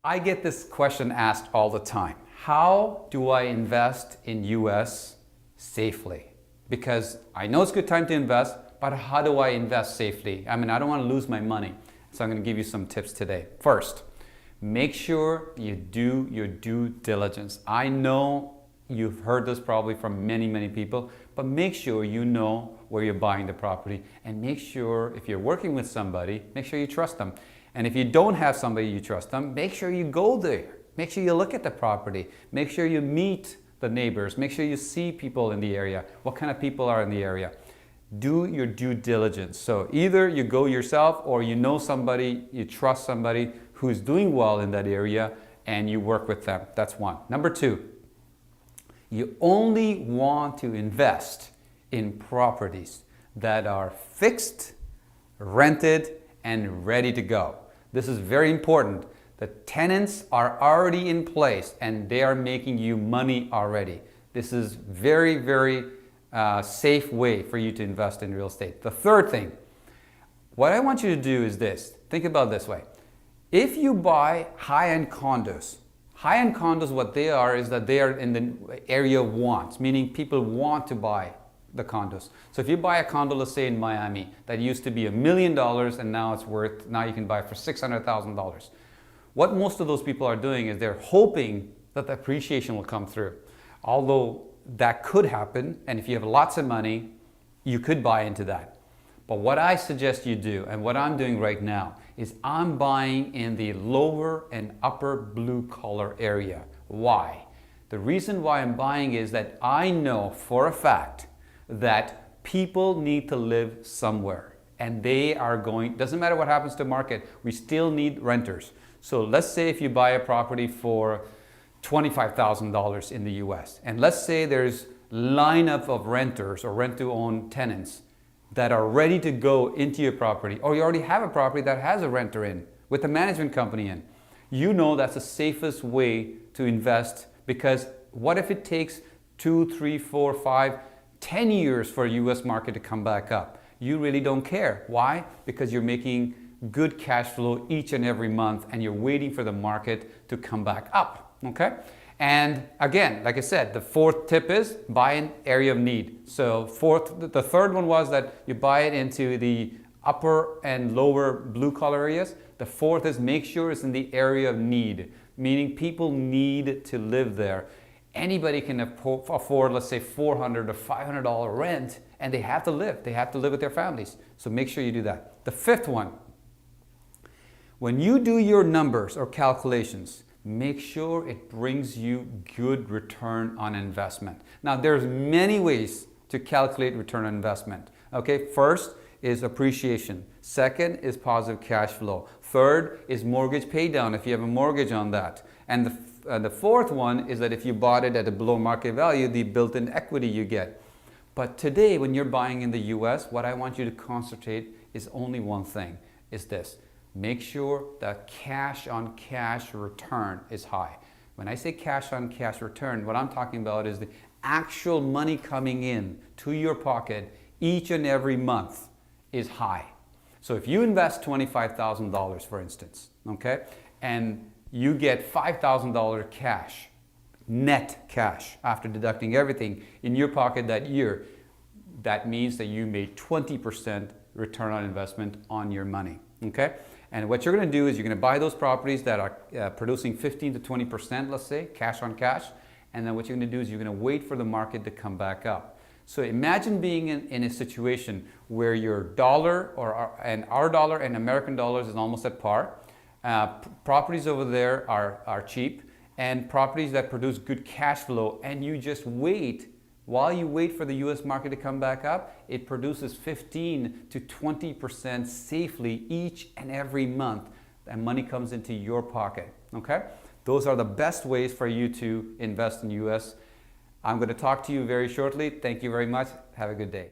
I get this question asked all the time. How do I invest in US safely? Because I know it's a good time to invest, but how do I invest safely? I mean, I don't want to lose my money. So I'm going to give you some tips today. First, make sure you do your due diligence. I know you've heard this probably from many people, but make sure you know where you're buying the property, and make sure if you're working with somebody, make sure you trust them. And if you don't have somebody you trust them, make sure you go there. Make sure you look at the property. Make sure you meet the neighbors. Make sure you see people in the area. What kind of people are in the area? Do your due diligence. So either you go yourself or you know somebody, you trust somebody who's doing well in that area and you work with them. That's one. Number two, you only want to invest in properties that are fixed, rented, and ready to go. This is very important. The tenants are already in place and they are making you money already. This is very safe way for you to invest in real estate. The third thing, what I want you to do is this. Think about it this way. If you buy high-end condos, what they are is that they are in the area of wants, meaning people want to buy the condos. So if you buy a condo, let's say in Miami, that used to be $1 million and now you can buy it for $600,000. What most of those people are doing is they're hoping that the appreciation will come through. Although that could happen, and if you have lots of money, you could buy into that. But what I suggest you do, and what I'm doing right now, is I'm buying in the lower and upper blue collar area. Why? The reason why I'm buying is that I know for a fact that people need to live somewhere, and they are going, doesn't matter what happens to the market, we still need renters. So let's say if you buy a property for $25,000 in the US, and let's say there's lineup of renters or rent-to-own tenants that are ready to go into your property, or you already have a property that has a renter in with a management company in. You know that's the safest way to invest, because what if it takes 2, 3, 4, 5, 10 years for a US market to come back up? You really don't care. Why? Because you're making good cash flow each and every month and you're waiting for the market to come back up, okay? And again, like I said, the fourth tip is buy an area of need. So the third one was that you buy it into the upper and lower blue collar areas. The fourth is make sure it's in the area of need, meaning people need to live there. Anybody can afford, let's say, $400 or $500 rent, and they have to live. They have to live with their families. So make sure you do that. The fifth one, when you do your numbers or calculations, make sure it brings you good return on investment. Now, there's many ways to calculate return on investment. Okay, first is appreciation. Second is positive cash flow. Third is mortgage pay down if you have a mortgage on that. And the fourth one is that if you bought it at a below market value, the built-in equity you get. But today, when you're buying in the US, what I want you to concentrate is only one thing, is this. Make sure that cash on cash return is high. When I say cash on cash return, what I'm talking about is the actual money coming in to your pocket each and every month is high. So if you invest $25,000, for instance, okay, and you get $5,000 cash, net cash, after deducting everything in your pocket that year, that means that you made 20% return on investment on your money, okay? And what you're going to do is you're going to buy those properties that are producing 15 to 20%, let's say, cash on cash, and then what you're going to do is you're going to wait for the market to come back up. So imagine being in a situation where your dollar and our dollar and American dollars is almost at par. Properties over there are cheap, and properties that produce good cash flow, and you just wait. While you wait for the US market to come back up, it produces 15 to 20% safely each and every month, and money comes into your pocket, okay? Those are the best ways for you to invest in US. I'm going to talk to you very shortly. Thank you very much. Have a good day.